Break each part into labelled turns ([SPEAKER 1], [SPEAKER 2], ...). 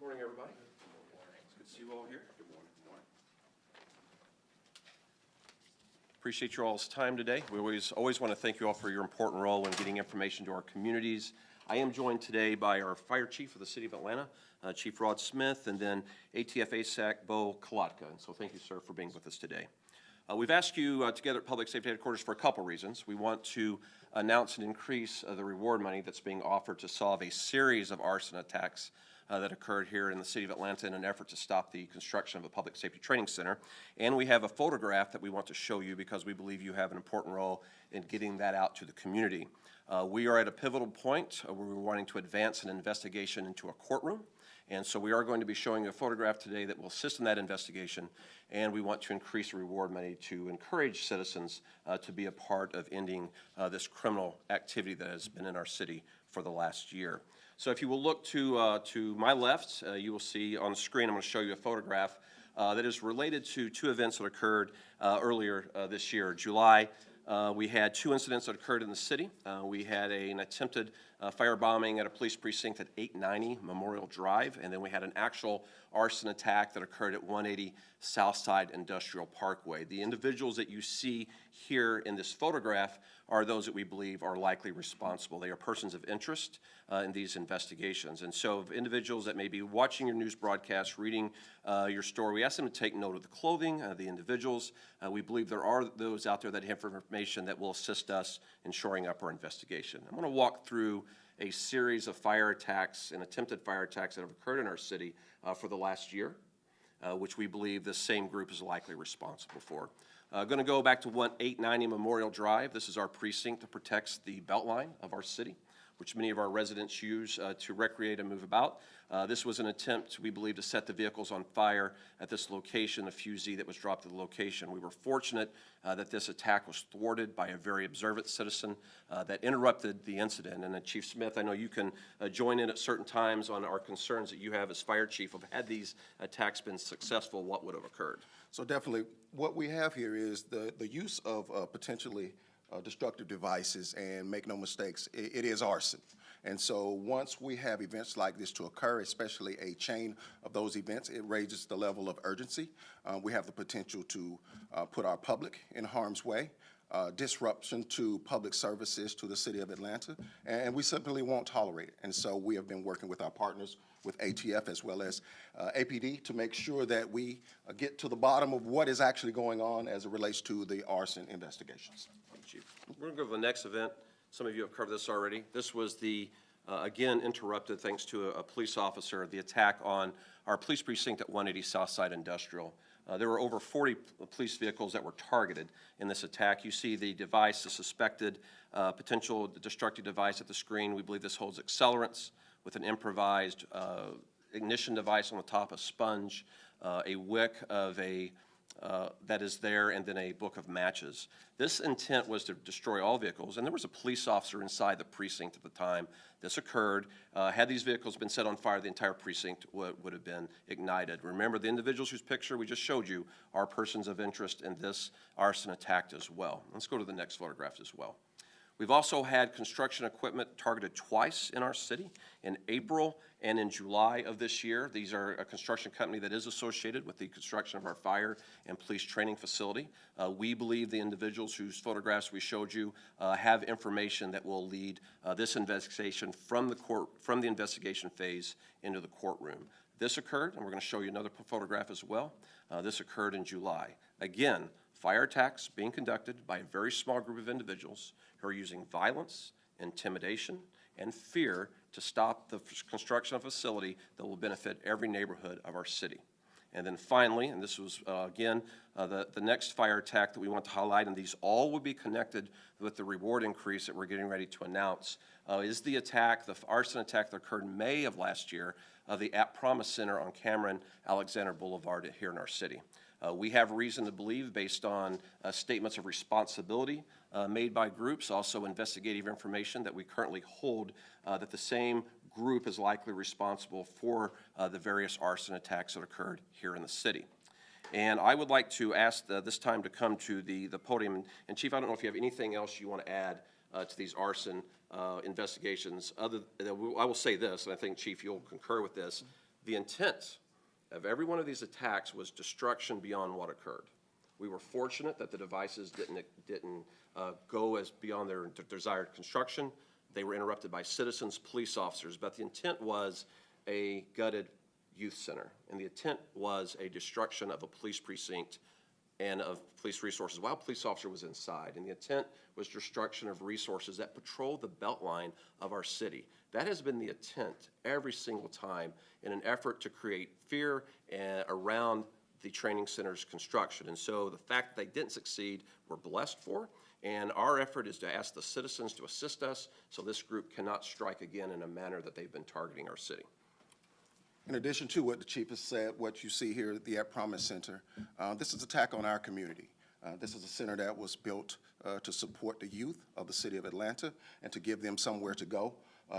[SPEAKER 1] Good morning, everybody. It's good to see you all here. Good morning. Good morning. Appreciate your all's time today. We always want to thank you all for your important role in getting information to our communities. I am joined today by our fire chief of the city of Atlanta, Chief Rod Smith, and then ATF ASAC Bo Kalatka. And so thank you, sir, for being with us today. We've asked you together at Public Safety Headquarters for a couple reasons. We want to announce an increase of the reward money that's being offered to solve a series of arson attacks that occurred here in the city of Atlanta in an effort to stop the construction of a public safety training center. And we have a photograph that we want to show you because we believe you have an important role in getting that out to the community. We are at a pivotal point where we're wanting to advance an investigation into a courtroom. And so we are going to be showing you a photograph today that will assist in that investigation, and we want to increase the reward money to encourage citizens to be a part of ending this criminal activity that has been in our city for the last year. So if you will look to my left, you will see on the screen, I'm going to show you a photograph that is related to two events that occurred earlier this year. July, we had two incidents that occurred in the city. We had an attempted firebombing at a police precinct at 890 Memorial Drive, and then we had an actual arson attack that occurred at 180 Southside Industrial Parkway. The individuals that you see here in this photograph are those that we believe are likely responsible. They are persons of interest in these investigations. And so if individuals that may be watching your news broadcast, reading your story, we ask them to take note of the clothing, the individuals. We believe there are those out there that have information that will assist us in shoring up our investigation. I'm going to walk through a series of fire attacks and attempted fire attacks that have occurred in our city for the last year, which we believe this same group is likely responsible for. Going to go back to 890 Memorial Drive. This is our precinct that protects the beltline of our city, which many of our residents use to recreate and move about. This was an attempt, we believe, to set the vehicles on fire at this location, a fusee that was dropped at the location. We were fortunate that this attack was thwarted by a very observant citizen that interrupted the incident. And Chief Smith, I know you can join in at certain times on our concerns that you have as fire chief of had these attacks been successful, what would have occurred?
[SPEAKER 2] So definitely what we have here is the use of potentially destructive devices, and make no mistakes, it is arson. And so once we have events like this to occur, especially a chain of those events, it raises the level of urgency. We have the potential to put our public in harm's way, disruption to public services to the city of Atlanta, and we simply won't tolerate it. And so we have been working with our partners, with ATF as well as APD, to make sure that we get to the bottom of what is actually going on as it relates to the arson investigations.
[SPEAKER 1] We're going to go to the next event. Some of you have covered this already. This was the, again, interrupted thanks to a police officer, the attack on our police precinct at 180 Southside Industrial. There were over 40 police vehicles that were targeted in this attack. You see the device, the suspected potential destructive device at the screen. We believe this holds accelerants with an improvised ignition device on the top, a sponge, a wick of that is there, and then a book of matches. This intent was to destroy all vehicles, and there was a police officer inside the precinct at the time this occurred. Had these vehicles been set on fire, the entire precinct would have been ignited. Remember, the individuals whose picture we just showed you are persons of interest in this arson attack as well. Let's go to the next photograph as well. We've also had construction equipment targeted twice in our city, in April and in July of this year. These are a construction company that is associated with the construction of our fire and police training facility. We believe the individuals whose photographs we showed you have information that will lead this investigation from the investigation phase into the courtroom. This occurred, and we're going to show you another photograph as well. This occurred in July. Again, fire attacks being conducted by a very small group of individuals who are using violence, intimidation, and fear to stop the construction of a facility that will benefit every neighborhood of our city. And then finally, and this was, again, the next fire attack that we want to highlight, and these all will be connected with the reward increase that we're getting ready to announce, is the attack, the arson attack that occurred in May of last year of the At Promise Center on Cameron Alexander Boulevard here in our city. We have reason to believe, based on statements of responsibility made by groups, also investigative information that we currently hold, that the same group is likely responsible for the various arson attacks that occurred here in the city. And I would like to ask this time to come to the podium. And Chief, I don't know if you have anything else you want to add to these arson investigations. I will say this, and I think, Chief, you'll concur with this. The intent of every one of these attacks was destruction beyond what occurred. We were fortunate that the devices didn't go as beyond their desired construction. They were interrupted by citizens, police officers, but the intent was a gutted youth center, and the intent was a destruction of a police precinct and of police resources while a police officer was inside. And the intent was destruction of resources that patrol the beltline of our city. That has been the intent every single time in an effort to create fear around the training center's construction. And so the fact that they didn't succeed, we're blessed for. And our effort is to ask the citizens to assist us so this group cannot strike again in a manner that they've been targeting our city.
[SPEAKER 2] In addition to what the chief has said, what you see here at the At Promise Center, this is an attack on our community. This is a center that was built to support the youth of the city of Atlanta and to give them somewhere to go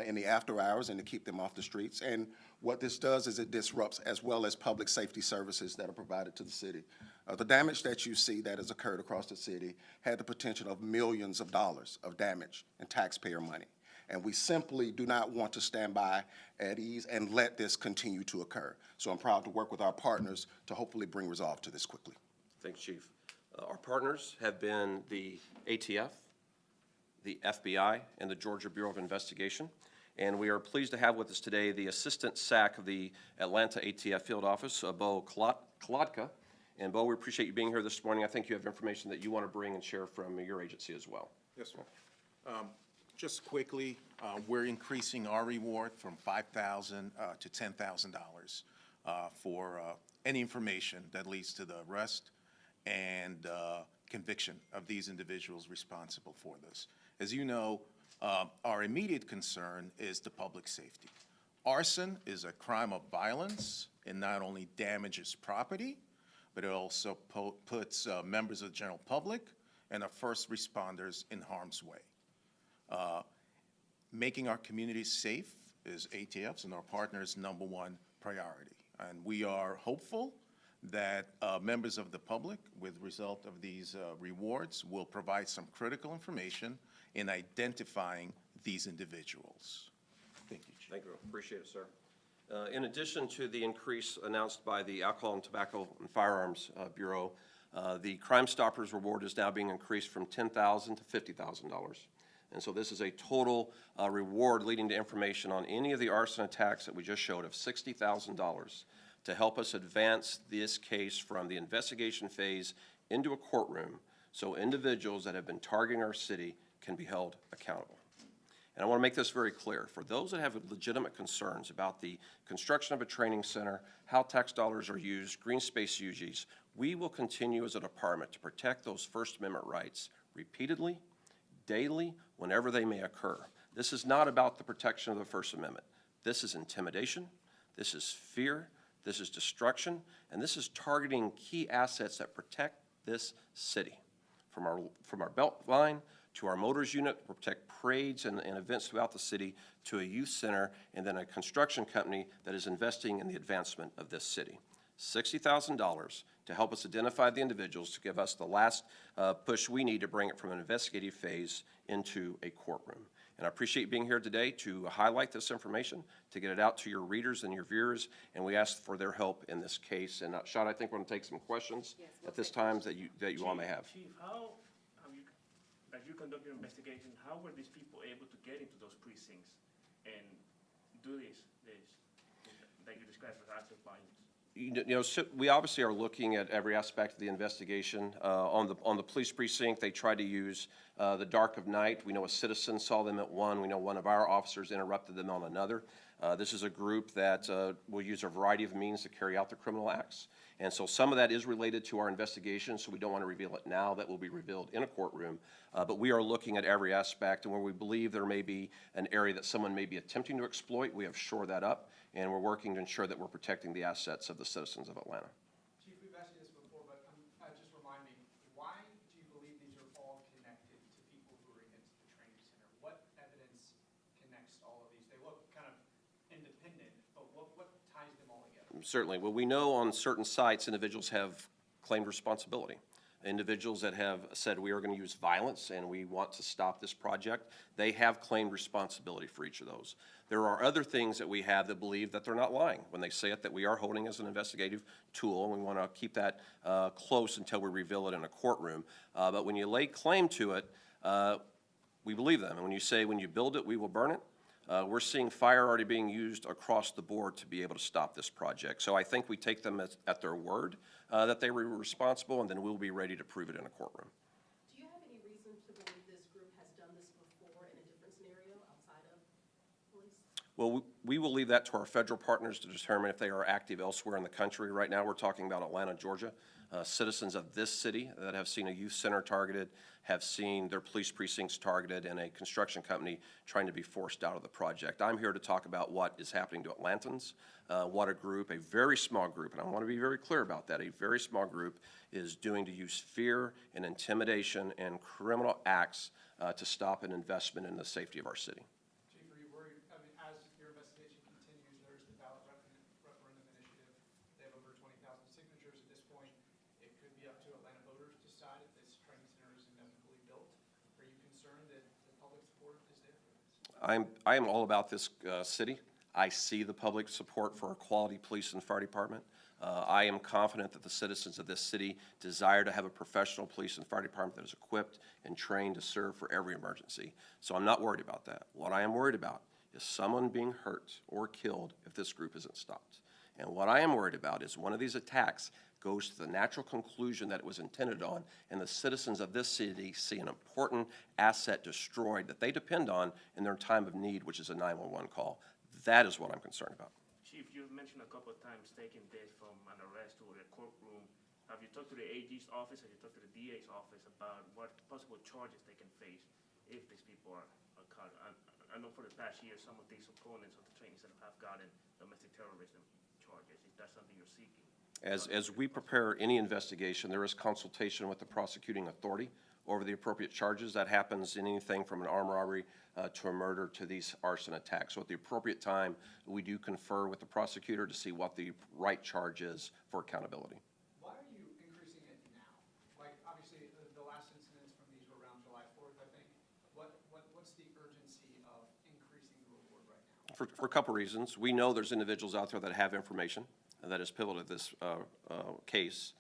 [SPEAKER 2] in the after hours and to keep them off the streets. And what this does is it disrupts as well as public safety services that are provided to the city. The damage that you see that has occurred across the city had the potential of millions of dollars of damage and taxpayer money. And we simply do not want to stand by at ease and let this continue to occur. So I'm proud to work with our partners to hopefully bring resolve to this quickly.
[SPEAKER 1] Thanks, Chief. Our partners have been the ATF, the FBI, and the Georgia Bureau of Investigation. And we are pleased to have with us today the Assistant SAC of the Atlanta ATF Field Office, Bo Kolodka. And Bo, we appreciate you being here this morning. I think you have information that you want to bring and share from your agency as well.
[SPEAKER 3] Yes, sir. Just quickly, we're increasing our reward from $5,000 to $10,000 for any information that leads to the arrest and conviction of these individuals responsible for this. As you know, our immediate concern is the public safety. Arson is a crime of violence and not only damages property, but it also puts members of the general public and our first responders in harm's way. Making our communities safe is ATF's and our partners' #1 priority. And we are hopeful that members of the public, with the result of these rewards, will provide some critical information in identifying these individuals. Thank you, Chief.
[SPEAKER 1] Thank you. Appreciate it, sir. In addition to the increase announced by the Alcohol and Tobacco and Firearms Bureau, the Crime Stoppers reward is now being increased from $10,000 to $50,000. And so this is a total reward leading to information on any of the arson attacks that we just showed of $60,000 to help us advance this case from the investigation phase into a courtroom so individuals that have been targeting our city can be held accountable. And I want to make this very clear. For those that have legitimate concerns about the construction of a training center, how tax dollars are used, green space uses, we will continue as a department to protect those First Amendment rights repeatedly, daily, whenever they may occur. This is not about the protection of the First Amendment. This is intimidation, this is fear, this is destruction, and this is targeting key assets that protect this city. From our belt line to our motors unit, we protect parades and events throughout the city, to a youth center, and then a construction company that is investing in the advancement of this city. $60,000 to help us identify the individuals, to give us the last push we need to bring it from an investigative phase into a courtroom. And I appreciate you being here today to highlight this information, to get it out to your readers and your viewers, and we ask for their help in this case. And Shad, I think we're going to take some questions at this time that you all may have.
[SPEAKER 4] Chief, how have you, as you conduct your investigation, how were these people able to get into those precincts and do this that you described as active violence?
[SPEAKER 1] So we obviously are looking at every aspect of the investigation. On the police precinct, they tried to use the dark of night. We know a citizen saw them at one. We know one of our officers interrupted them on another. This is a group that will use a variety of means to carry out their criminal acts. And so some of that is related to our investigation, so we don't want to reveal it now. That will be revealed in a courtroom. But we are looking at every aspect, and where we believe there may be an area that someone may be attempting to exploit, we have shored that up, and we're working to ensure that we're protecting the assets of the citizens of Atlanta.
[SPEAKER 5] Chief, we've asked you this before, but just remind me, why do you believe these are all connected to people who are against the training center? What evidence connects all of these? They look kind of independent, but what ties them all together?
[SPEAKER 1] Certainly. Well, we know on certain sites individuals have claimed responsibility. individuals that have said we are going to use violence and we want to stop this project. They have claimed responsibility for each of those. There are other things that we have that believe that they're not lying when they say it, that we are holding as an investigative tool, and we want to keep that close until we reveal it in a courtroom. But when you lay claim to it, we believe them. And when you say, when you build it, we will burn it, we're seeing fire already being used across the board to be able to stop this project. So I think we take them at their word that they were responsible, and then we'll be ready to prove it in a courtroom.
[SPEAKER 6] Do you have any reason to believe this group has done this before in a different scenario outside of police?
[SPEAKER 1] Well, we will leave that to our federal partners to determine if they are active elsewhere in the country. Right now, we're talking about Atlanta, Georgia. Citizens of this city that have seen a youth center targeted, have seen their police precincts targeted, and a construction company trying to be forced out of the project. I'm here to talk about what is happening to Atlantans, what a group, a very small group, and I want to be very clear about that, a very small group is doing to use fear and intimidation and criminal acts to stop an investment in the safety of our city.
[SPEAKER 5] Chief, are you worried, I mean, as your investigation continues, there's the ballot referendum initiative. They have over 20,000 signatures at this point. It could be up to Atlanta voters to decide if this training center is inevitably built. Are you concerned that the public support is there for this?
[SPEAKER 1] I am all about this city. I see the public support for a quality police and fire department. I am confident that the citizens of this city desire to have a professional police and fire department that is equipped and trained to serve for every emergency. So I'm not worried about that. What I am worried about is someone being hurt or killed if this group isn't stopped. And what I am worried about is one of these attacks goes to the natural conclusion that it was intended on, and the citizens of this city see an important asset destroyed that they depend on in their time of need, which is a 911 call. That is what I'm concerned about.
[SPEAKER 4] Chief, you've mentioned a couple of times taking this from an arrest to a courtroom. Have you talked to the AG's office? Have you talked to the DA's office about what possible charges they can face if these people are caught? I know for the past year, some of these opponents of the training center have gotten domestic terrorism charges. Is that something you're seeking?
[SPEAKER 1] As we prepare any investigation, there is consultation with the prosecuting authority over the appropriate charges. That happens in anything from an armed robbery to a murder to these arson attacks. So at the appropriate time, we do confer with the prosecutor to see what the right charge is for accountability.
[SPEAKER 5] Why are you increasing it now? Like, obviously, the last incidents from these were around July 4th, I think. What's the urgency of increasing the reward right now?
[SPEAKER 1] For a couple reasons. We know there's individuals out there that have information that is pivotal to this case.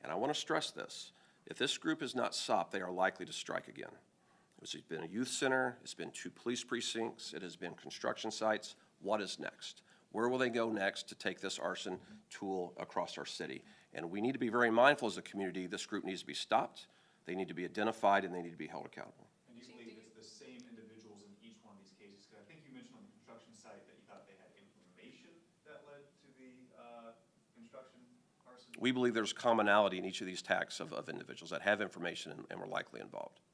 [SPEAKER 1] And I want to stress this. If this group is not stopped, they are likely to strike again. It's been a youth center, it's been 2 police precincts, it has been construction sites. What is next? Where will they go next to take this arson tool across our city? And we need to be very mindful as a community, this group needs to be stopped, they need to be identified, and they need to be held accountable.
[SPEAKER 7] And do you believe it's the same individuals in each one of these cases? Because I think you mentioned on the construction site that you thought they had information that led to the construction arson.
[SPEAKER 1] We believe there's commonality in each of these attacks of individuals that have information and were likely involved.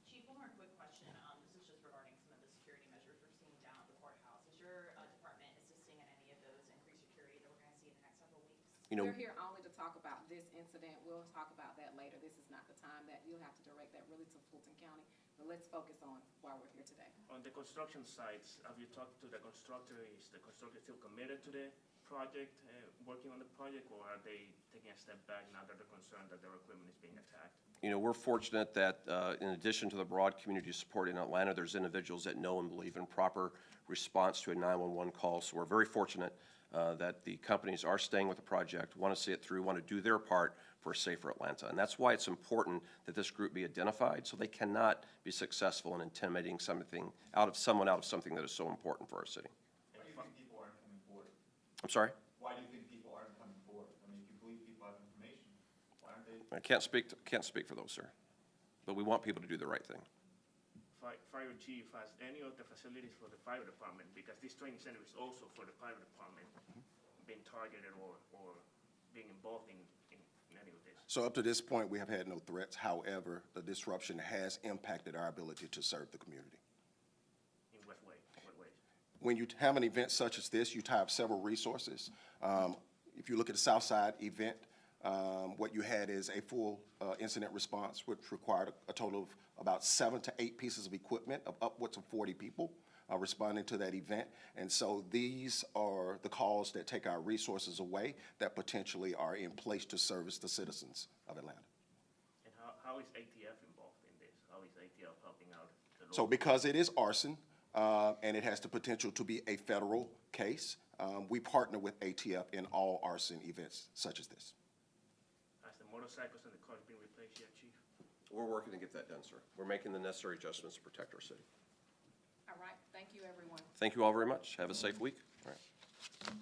[SPEAKER 6] Chief, one more quick question. This is just regarding some of the security measures we're seeing down at the courthouse. Is your department assisting in any of those increased security that we're going to see in the next several weeks?
[SPEAKER 1] You know,
[SPEAKER 8] We're here only to talk about this incident. We'll talk about that later. This is not the time that you'll have to direct that really to Fulton County. But let's focus on why we're here today.
[SPEAKER 4] On the construction sites, have you talked to the constructor? Is the constructor still committed to the project, working on the project, or are they taking a step back now that they're concerned that their equipment is being attacked?
[SPEAKER 1] You know, we're fortunate that in addition to the broad community support in Atlanta, there's individuals that know and believe in proper response to a 911 call. So we're very fortunate that the companies are staying with the project, want to see it through, want to do their part for a safer Atlanta. And that's why it's important that this group be identified, so they cannot be successful in intimidating someone out of something that is so important for our city.
[SPEAKER 7] Why do you think people aren't coming forward?
[SPEAKER 1] I'm sorry?
[SPEAKER 7] Why do you think people aren't coming forward? I mean, if you believe people have information, why aren't they?
[SPEAKER 1] I can't speak for those, sir. But we want people to do the right thing.
[SPEAKER 4] Fire chief, has any of the facilities for the fire department, because this training center is also for the fire department, been targeted or being involved in any of this?
[SPEAKER 2] So up to this point, we have had no threats. However, the disruption has impacted our ability to serve the community.
[SPEAKER 4] In what way? What ways?
[SPEAKER 2] When you have an event such as this, you tie up several resources. If you look at the Southside event, what you had is a full incident response, which required a total of about 7 to 8 pieces of equipment of upwards of 40 people. responding to that event. And so these are the calls that take our resources away that potentially are in place to service the citizens of Atlanta.
[SPEAKER 4] And how is ATF involved in this? How is ATF helping out the
[SPEAKER 2] So
[SPEAKER 4] local?
[SPEAKER 2] because it is arson, and it has the potential to be a federal case, we partner with ATF in all arson events such as this.
[SPEAKER 4] Has the motorcycles and the cars been replaced yet, Chief?
[SPEAKER 1] We're working to get that done, sir. We're making the necessary adjustments to protect our city.
[SPEAKER 8] All right, thank you, everyone.
[SPEAKER 1] Thank you all very much. Have a safe week. All right.